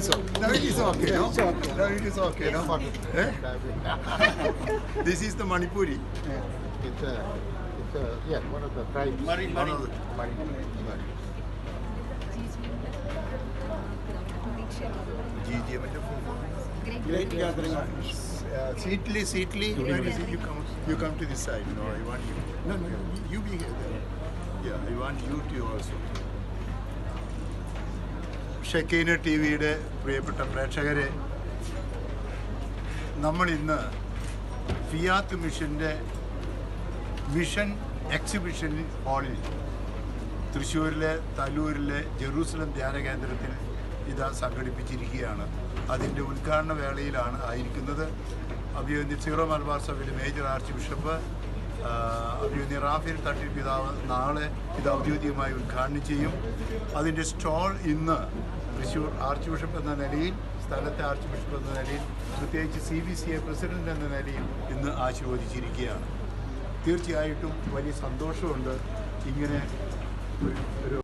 is okay. Now it is okay, no? Now it is okay, no? This is the Manipuri. It's one of the tribes. One of the- GGM ന്റെ full form. Great gathering of Seatly. You come to this side. No, I want you. No, you be here. Yeah, I want you to also. Shekinah T വിയുടെ പ്രിയപ്പെട്ട പ്രേക്ഷകരെ, നമ്മൾ ഇന്ന് Fiat mission exhibition ഹാളിൽ തൃശ്ശൂരിലെ തലൂരിലെ Jerusalem ധ്യാന കേന്ദ്രത്തിൽ ഇതാ സംഘടിപ്പിച്ചിരിക്കുകയാണ്. അതിൻ്റെ ഉദ്ഘാടന വേളയിലാണ് ആയിരിക്കുന്നത്. അഭിവന്യ സീറോ മലബാർ സഭയിലെ മേജർ ആർച്ച് ബിഷപ്പ് അഭിവന്യ റാഫേൽ തട്ടിൽ പിതാവ് നാളെ ഇത് ഔദ്യോഗികമായി ഉദ്ഘാടനം ചെയ്യും. അതിൻ്റെ സ്റ്റോൾ ഇന്ന് തൃശ്ശൂർ ആർച്ച് ബിഷപ്പ് എന്ന നിലയിൽ, സ്ഥലത്തെ ആർച്ച് ബിഷപ്പ് എന്ന നിലയിൽ, പ്രത്യേകിച്ച് CBCA പ്രസിഡന്റ് എന്ന നിലയിൽ ഇന്ന് ആശീർവദിച്ചിരിക്കുകയാണ്. തീർച്ചയായിട്ടും വലിയ സന്തോഷമുണ്ട് ഇങ്ങനെ ഒരു